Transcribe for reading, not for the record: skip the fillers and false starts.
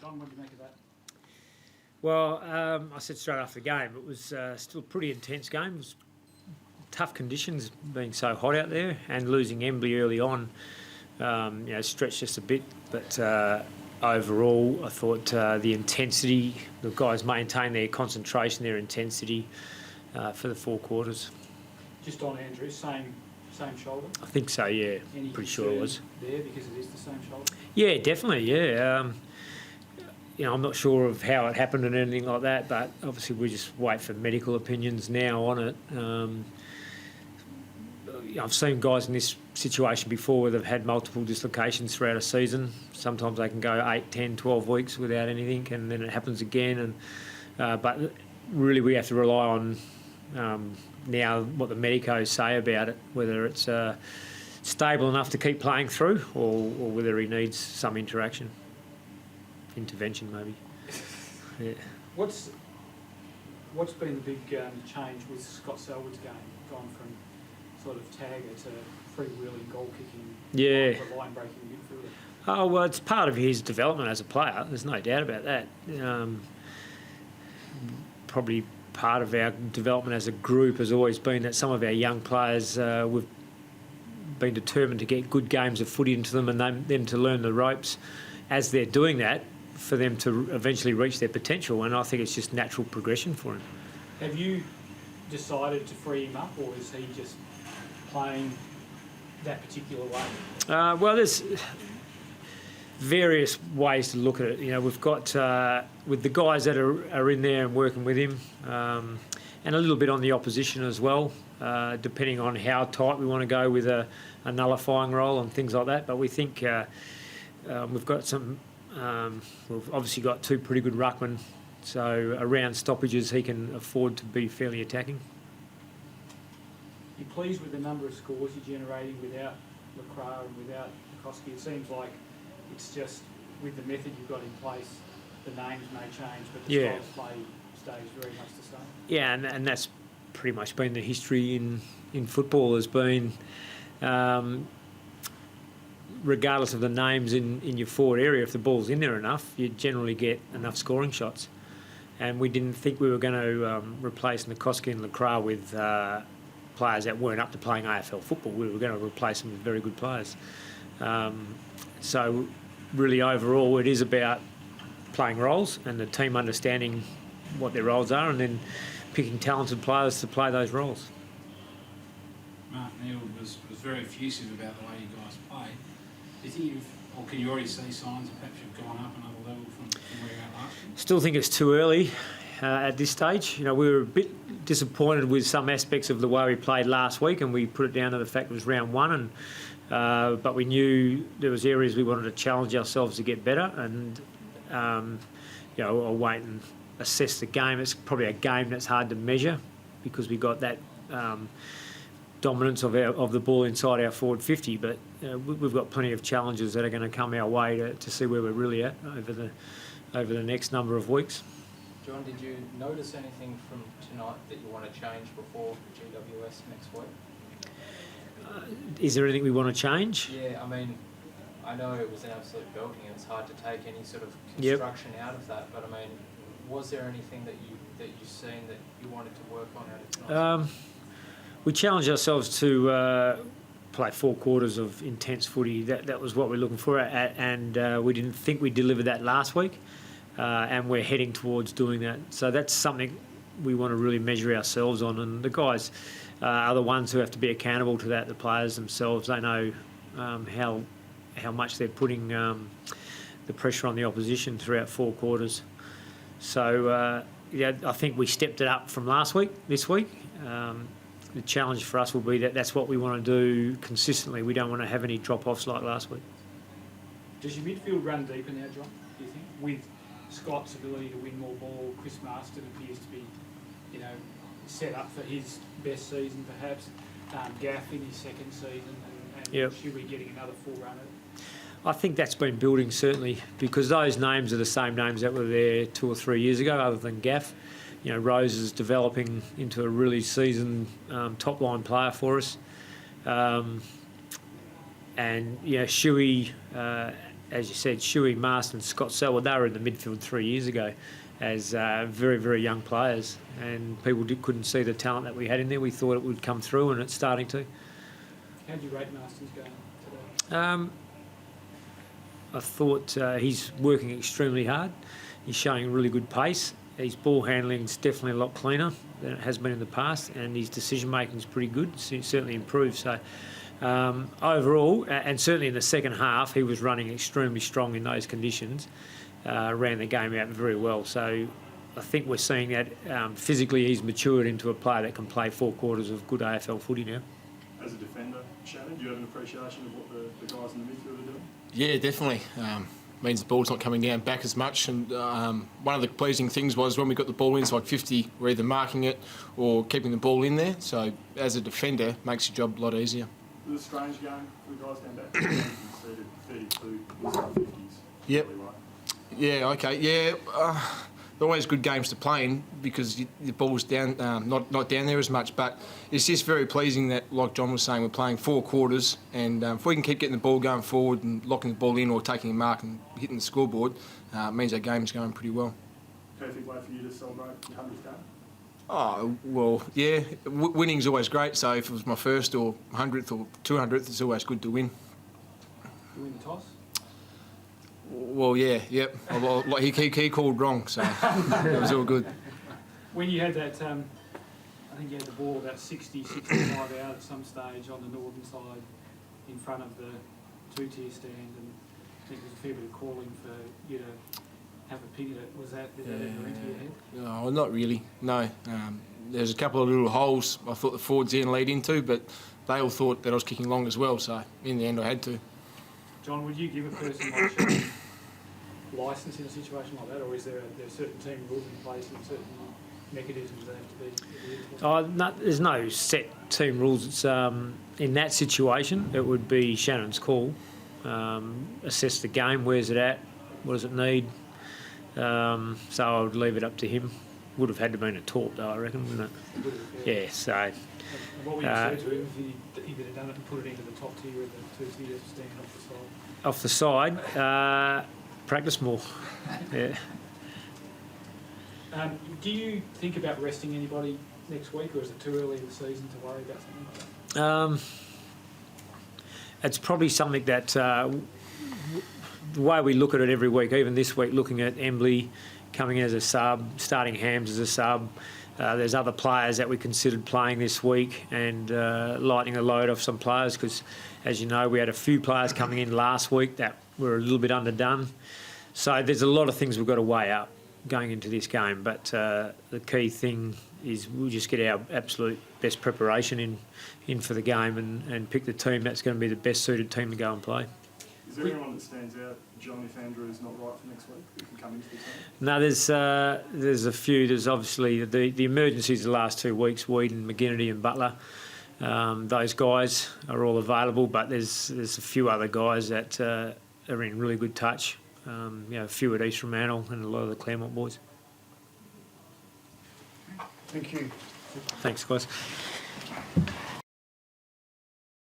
Don, what do you make of that? Well, I said straight after the game, it was still a pretty intense game. It was tough conditions, being so hot out there, and losing Embley early on, stretched us a bit. But overall, I thought the intensity, the guys maintained their concentration, their intensity for the 4 quarters. Just on Andrew, same shoulder? I think so, yeah. Any pretty sure it was. There because it is the same shoulder? Yeah, definitely, yeah. I'm not sure of how it happened and anything like that, but obviously we just wait for medical opinions now on it. I've seen guys in this situation before where they've had multiple dislocations throughout a season. Sometimes they can go 8, 10, 12 weeks without anything, and then it happens again. But really we have to rely on now what the medicos say about it, whether it's stable enough to keep playing through or whether he needs some intervention maybe. Yeah. What's been the big change with Scott Selwood's game, gone from sort of tagger to free-wheeling, goal-kicking, line-breaking midfielder? Oh, well, it's part of his development as a player. There's no doubt about that. Probably part of our development as a group has always been that some of our young players, we've been determined to get good games of footy into them and them to learn the ropes as they're doing that, for them to eventually reach their potential, and I think it's just natural progression for him. Have you decided to free him up, or is he just playing that particular way? Well, there's various ways to look at it. We've got, with the guys that are in there and working with him, and a little bit on the opposition as well, depending on how tight we want to go with a nullifying role and things like that. But we think we've got some... we've obviously got 2 pretty good ruckmen, so around stoppages he can afford to be fairly attacking. You're pleased with the number of scores you're generating without LaCroix and without Koski? It seems like it's just with the method you've got in place, the names may change, but the style of play stays very much the same. Yeah, and that's pretty much been the history in football, has been... regardless of the names in your forward area, if the ball's in there enough, you generally get enough scoring shots. And we didn't think we were going to replace Nikoski and LaCroix with players that weren't up to playing AFL football. We were going to replace them with very good players. So really overall it is about playing roles and the team understanding what their roles are and then picking talented players to play those roles. Mark Neal was very effusive about the way you guys play. Do you think or can you already see signs that perhaps you've gone up another level from where you were last year? Still think it's too early at this stage. We were a bit disappointed with some aspects of the way we played last week, and we put it down to the fact it was round 1, but we knew there was areas we wanted to challenge ourselves to get better, and I'll wait and assess the game. It's probably a game that's hard to measure because we got that dominance of the ball inside our forward 50, but we've got plenty of challenges that are going to come our way to see where we're really at over the next number of weeks. John, did you notice anything from tonight that you want to change before GWS next week? Is there anything we want to change? Yeah, I mean, I know it was an absolute belting and it's hard to take any sort of construction out of that, but I mean, was there anything that you've seen that you wanted to work on out of tonight? We challenged ourselves to play 4 quarters of intense footy. That was what we're looking for, and we didn't think we delivered that last week, and we're heading towards doing that. So that's something we want to really measure ourselves on, and the guys are the ones who have to be accountable to that, the players themselves. They know how much they're putting the pressure on the opposition throughout 4 quarters. So, I think we stepped it up from last week, this week. The challenge for us will be that's what we want to do consistently. We don't want to have any drop-offs like last week. Does your midfield run deeper now, John, do you think? With Scott's ability to win more ball, Chris Marston appears to be, set up for his best season perhaps. Gaff in his second season and should we getting another full run at it? I think that's been building certainly because those names are the same names that were there 2 or 3 years ago other than Gaff. Rose is developing into a really seasoned top-line player for us. And, Shuey as you said, Shuey, Marston, Scott Selwood, they were in the midfield 3 years ago as very, very young players, and people couldn't see the talent that we had in there. We thought it would come through, and it's starting to. How do you rate Marston's game today? I thought he's working extremely hard. He's showing really good pace. His ball handling is definitely a lot cleaner than it has been in the past, and his decision making is pretty good. It's certainly improved. So overall, and certainly in the second half, he was running extremely strong in those conditions. Ran the game out very well. So I think we're seeing that physically he's matured into a player that can play 4 quarters of good AFL footy now. As a defender, Shannon, do you have an appreciation of what the guys in the midfield are doing? Yeah, definitely. Means the ball's not coming down back as much, and one of the pleasing things was when we got the ball in, it's like 50, we're either marking it or keeping the ball in there. So as a defender, makes your job a lot easier. It was a strange game for the guys down back. 32 was in the 50s. Yep. Really right. Yeah, okay, yeah. They're always good games to play in because the ball's down, not down there as much. But it's just very pleasing that, like John was saying, we're playing 4 quarters, and if we can keep getting the ball going forward and locking the ball in or taking a mark and hitting the scoreboard, it means our game's going pretty well. Perfect way for you to celebrate your 100th game? Oh, well, yeah. Winning's always great. So if it was my first or 100th or 200th, it's always good to win. You win the toss? Well, yeah, yep. Well, he called wrong, so it was all good. When you had that, I think you had the ball about 60, 65 out at some stage on the northern side in front of the 2-tier stand, and I think there was a fair bit of calling for you to have a pig at it. Did that ever enter your head? No, not really, no. There's a couple of little holes I thought the forwards didn't lead into, but they all thought that I was kicking long as well, so in the end I had to. John, would you give a person like Shannon licence in a situation like that, or is there certain team rules in place and certain mechanisms that have to be adhered to? No, there's no set team rules. It's, in that situation, it would be Shannon's call. Assess the game, where's it at, what does it need? So I would leave it up to him. Would have had to been a taunt though, I reckon, wouldn't it? Yeah, so... And what would you say to him if he'd have done it and put it into the top tier of the 2-tier stand off the side? Off the side, practice more. Yeah. Do you think about resting anybody next week, or is it too early in the season to worry about something like that? It's probably something that the way we look at it every week, even this week, looking at Embley coming in as a sub, starting Hams as a sub. There's other players that we considered playing this week and lightening the load off some players because, as you know, we had a few players coming in last week that were a little bit underdone. So there's a lot of things we've got to weigh up going into this game. But the key thing is we'll just get our absolute best preparation in for the game and pick the team that's going to be the best suited team to go and play. Is there anyone that stands out, John, if Andrew is not right for next week, who can come into the team? No, there's a few. There's obviously the emergencies the last 2 weeks, Whedon, McGinnity and Butler. Those guys are all available, but there's a few other guys that are in really good touch. A few at East Fremantle and a lot of the Claremont boys. Thank you. Thanks, guys.